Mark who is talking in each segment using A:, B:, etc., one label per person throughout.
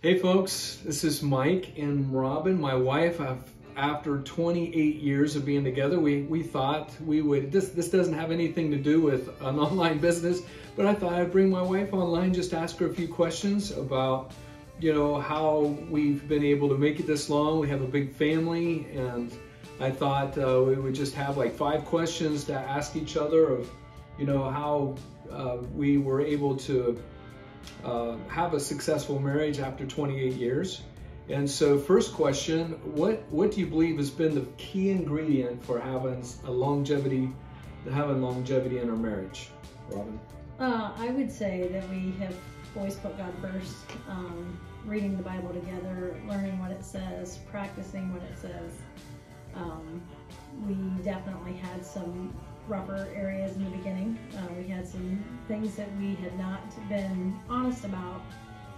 A: Hey folks, this is Mike and Robin, my wife. After 28 years of being together, we thought we would, this doesn't have anything to do with an online business, but I thought I'd bring my wife online, just ask her a few questions about, how we've been able to make it this long. We have a big family, and I thought we would just have like 5 questions to ask each other of, how we were able to have a successful marriage after 28 years. And so first question, what do you believe has been the key ingredient for having longevity in our marriage, Robin?
B: I would say that we have always put God first, reading the Bible together, learning what it says, practicing what it says. We definitely had some rougher areas in the beginning. We had some things that we had not been honest about,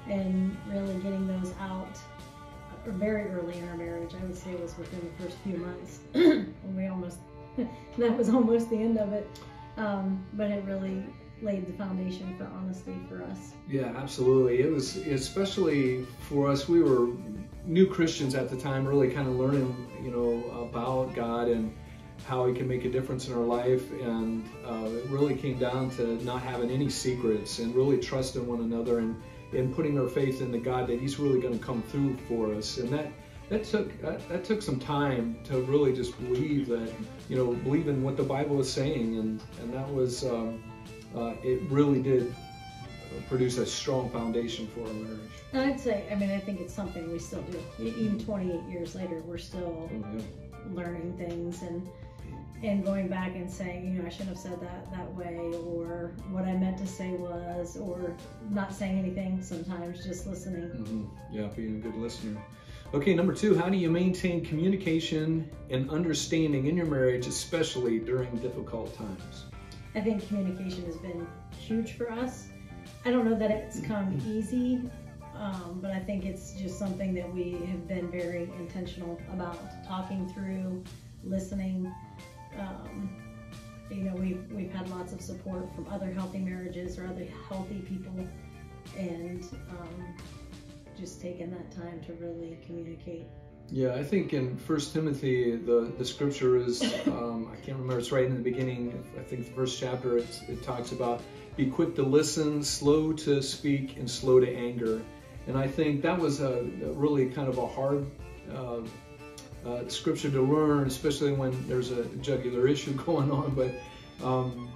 B: and really getting those out very early in our marriage. I would say it was within the first few months. That was almost the end of it. But it really laid the foundation for honesty for us.
A: Yeah, absolutely. It was, especially for us, we were new Christians at the time, really kind of learning, about God and how He can make a difference in our life, and it really came down to not having any secrets and really trusting one another and putting our faith in the God that He's really going to come through for us. And that took some time to really just believe that, believe in what the Bible is saying, and that was it really did produce a strong foundation for our marriage.
B: And I'd say, I think it's something we still do. Even 28 years later, we're still learning things and going back and saying, I shouldn't have said that way, or what I meant to say was, or not saying anything sometimes, just listening.
A: Yeah, being a good listener. Okay, number 2, how do you maintain communication and understanding in your marriage, especially during difficult times?
B: I think communication has been huge for us. I don't know that it's come easy, but I think it's just something that we have been very intentional about, talking through, listening. We've had lots of support from other healthy marriages or other healthy people, and just taking that time to really communicate.
A: Yeah, I think in 1 Timothy, the scripture is, I can't remember, it's right in the beginning, I think the first chapter, it talks about be quick to listen, slow to speak, and slow to anger. And I think that was a really kind of a hard scripture to learn, especially when there's a jugular issue going on, but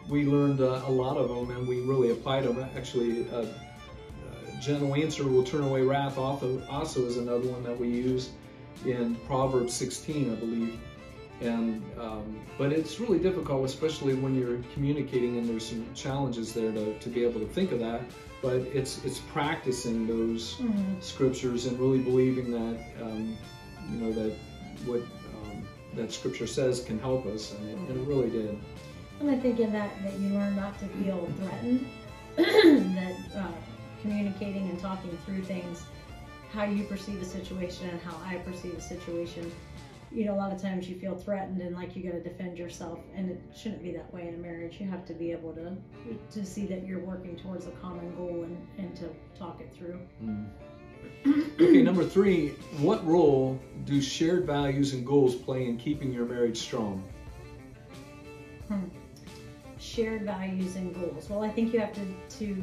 A: we learned a lot of them, and we really applied them. Actually, gentle answer will turn away wrath also is another one that we use in Proverbs 16, I believe. And but it's really difficult, especially when you're communicating and there's some challenges there to be able to think of that. But it's practicing those scriptures and really believing that that what that scripture says can help us, and it really did.
B: And I think in that you learn not to feel threatened, that communicating and talking through things, how you perceive a situation and how I perceive a situation. A lot of times you feel threatened and like you got to defend yourself, and it shouldn't be that way in a marriage. You have to be able to see that you're working towards a common goal and to talk it through.
A: Okay, number 3, what role do shared values and goals play in keeping your marriage strong?
B: Shared values and goals. Well, I think you have to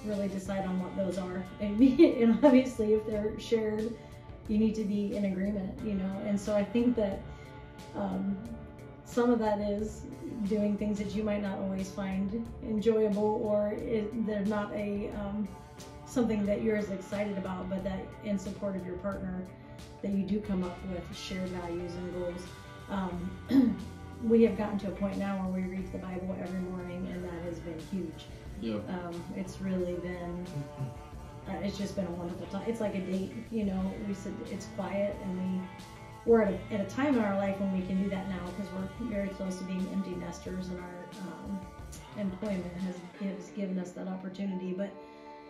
B: really decide on what those are. And obviously, if they're shared, you need to be in agreement, And so I think that some of that is doing things that you might not always find enjoyable, or they're not something that you're as excited about, but that in support of your partner, that you do come up with shared values and goals. We have gotten to a point now where we read the Bible every morning, and that has been huge.
A: Yeah.
B: It's really been, it's just been a wonderful time. It's like a date, we said it's quiet, and we're at a time in our life when we can do that now, because we're very close to being empty nesters, and our employment has given us that opportunity. But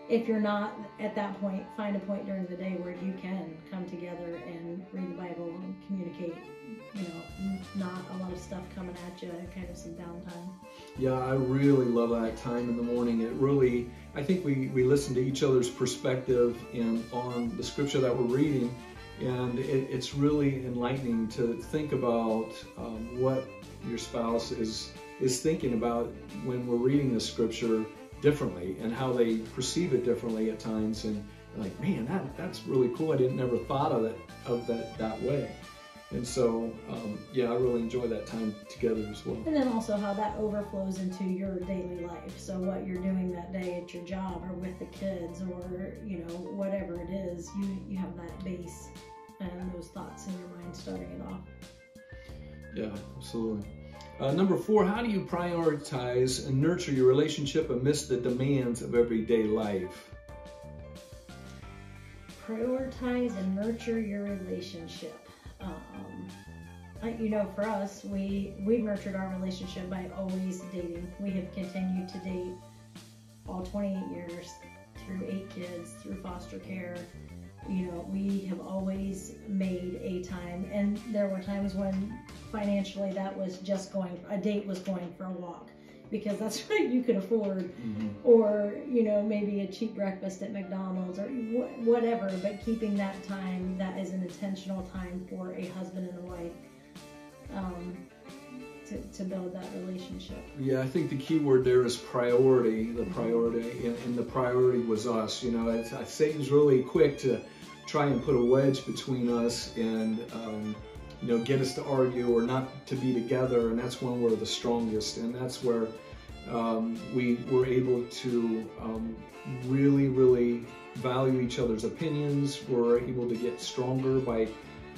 B: if you're not at that point, find a point during the day where you can come together and read the Bible and communicate. You know, not a lot of stuff coming at you, kind of some downtime.
A: Yeah, I really love that time in the morning. It really, I think we listen to each other's perspective and on the scripture that we're reading, and it's really enlightening to think about what your spouse is thinking about when we're reading the scripture differently, and how they perceive it differently at times. And like, man, that's really cool. I didn't never thought of that way. And so, yeah, I really enjoy that time together as well.
B: And then also how that overflows into your daily life. So what you're doing that day at your job or with the kids, or, you know, whatever it is, you have that base and those thoughts in your mind starting it off.
A: Yeah, absolutely. Number 4, how do you prioritize and nurture your relationship amidst the demands of everyday life?
B: Prioritize and nurture your relationship. You know, for us, we've nurtured our relationship by always dating. We have continued to date all 28 years, through 8 kids, through foster care. You know, we have always made a time, and there were times when financially that was just a date was going for a walk, because that's what you could afford, or, you know, maybe a cheap breakfast at McDonald's or whatever, but keeping that time that is an intentional time for a husband and a wife, to build that relationship.
A: Yeah, I think the key word there is priority, the priority, and the priority was us. You know, Satan's really quick to try and put a wedge between us and, you know, get us to argue or not to be together, and that's when we're the strongest, and that's where we were able to really, really value each other's opinions. We're able to get stronger by,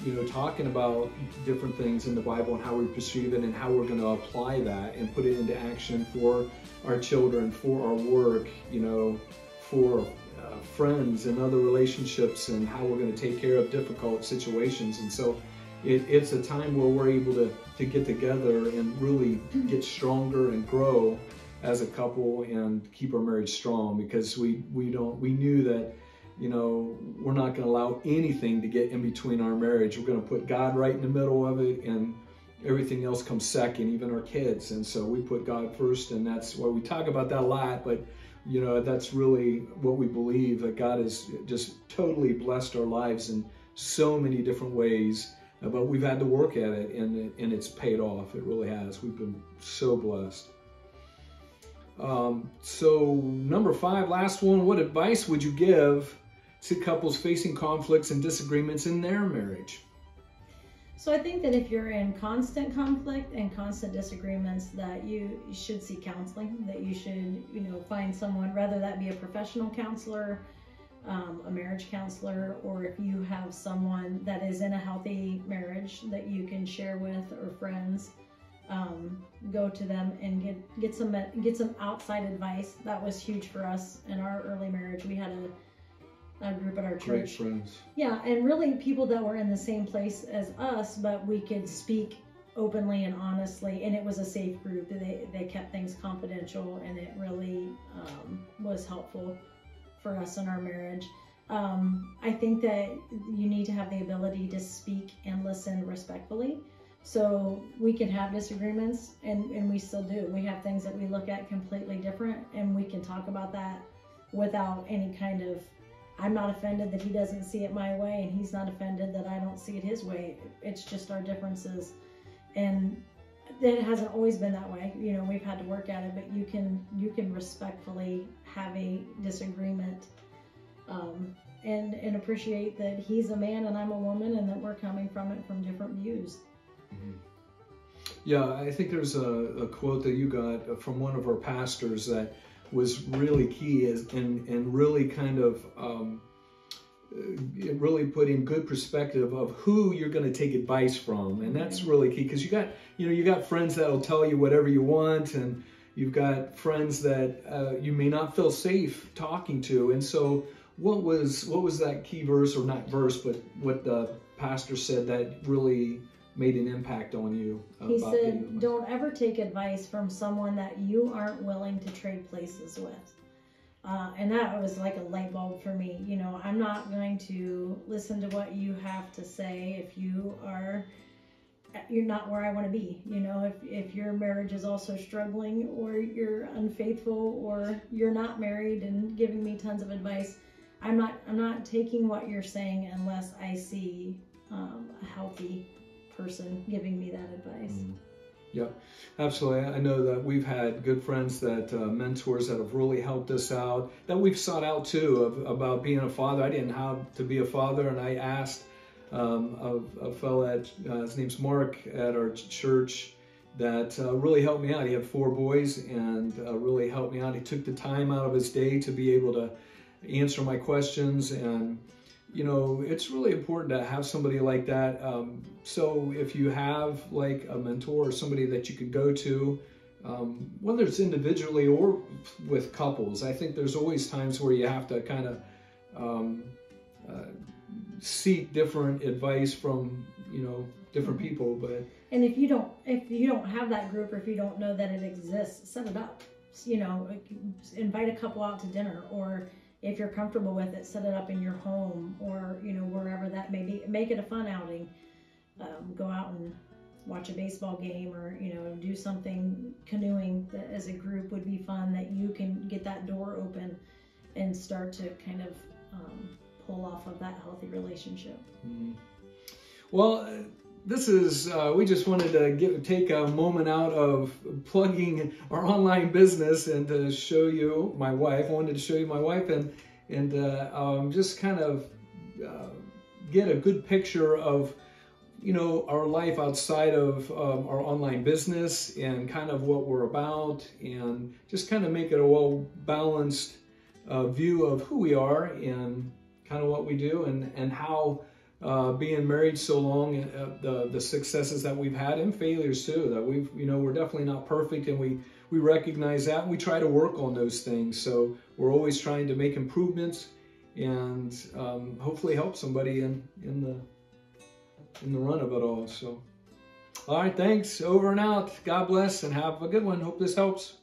A: you know, talking about different things in the Bible and how we perceive it and how we're going to apply that and put it into action for our children, for our work, you know, for friends and other relationships, and how we're going to take care of difficult situations. And so it's a time where we're able to get together and really get stronger and grow as a couple and keep our marriage strong, because we knew that, you know, we're not going to allow anything to get in between our marriage. We're going to put God right in the middle of it, and everything else comes second, even our kids. And so we put God first, and that's why we talk about that a lot. But, you know, that's really what we believe, that God has just totally blessed our lives in so many different ways. But we've had to work at it, and it's paid off. It really has. We've been so blessed. So number 5, last one, what advice would you give to couples facing conflicts and disagreements in their marriage?
B: So I think that if you're in constant conflict and constant disagreements, that you should seek counseling, that you should, you know, find someone, whether that be a professional counselor, a marriage counselor, or if you have someone that is in a healthy marriage that you can share with, or friends, go to them and get some outside advice. That was huge for us in our early marriage. We had a group at our church.
A: Great friends.
B: Yeah, and really people that were in the same place as us, but we could speak openly and honestly, and it was a safe group. They kept things confidential, and it really was helpful for us in our marriage. I think that you need to have the ability to speak and listen respectfully. So we can have disagreements, and we still do. We have things that we look at completely different, and we can talk about that without any kind of, I'm not offended that he doesn't see it my way, and he's not offended that I don't see it his way. It's just our differences. And it hasn't always been that way. You know, we've had to work at it, but you can respectfully have a disagreement, and appreciate that he's a man and I'm a woman, and that we're coming from it from different views.
A: Yeah, I think there's a quote that you got from one of our pastors that was really key, and really kind of it really put in good perspective of who you're going to take advice from, and that's really key, because you got friends that'll tell you whatever you want, and you've got friends that you may not feel safe talking to. And so what was that key verse, or not verse, but what the pastor said that really made an impact on you?
B: He said, don't ever take advice from someone that you aren't willing to trade places with. And that was like a light bulb for me. You know, I'm not going to listen to what you have to say if you're not where I want to be. You know, if your marriage is also struggling, or you're unfaithful, or you're not married and giving me tons of advice, I'm not taking what you're saying unless I see a healthy person giving me that advice.
A: Yep, absolutely. I know that we've had good friends, that mentors that have really helped us out, that we've sought out too, about being a father. I didn't have to be a father, and I asked a fellow, his name's Mark, at our church, that really helped me out. He had 4 boys, and really helped me out. He took the time out of his day to be able to answer my questions, and you know, it's really important to have somebody like that. So if you have like a mentor or somebody that you could go to, whether it's individually or with couples, I think there's always times where you have to kind of seek different advice from, you know, different people. But
B: and if you don't have that group, or if you don't know that it exists, set it up. You know, invite a couple out to dinner, or if you're comfortable with it, set it up in your home, or, you know, wherever that may be. Make it a fun outing. Go out and watch a baseball game, or, you know, do something canoeing that as a group would be fun, that you can get that door open and start to kind of pull off of that healthy relationship.
A: Well, this is, we just wanted to take a moment out of plugging our online business and to show you my wife. I wanted to show you my wife and just kind of get a good picture of, you know, our life outside of our online business, and kind of what we're about, and just kind of make it a well-balanced view of who we are and kind of what we do, and how being married so long, the successes that we've had, and failures too, that we've, you know, we're definitely not perfect, and we recognize that, and we try to work on those things. So we're always trying to make improvements, and hopefully help somebody in the run of it all. So, all right, thanks. Over and out. God bless, and have a good one. Hope this helps.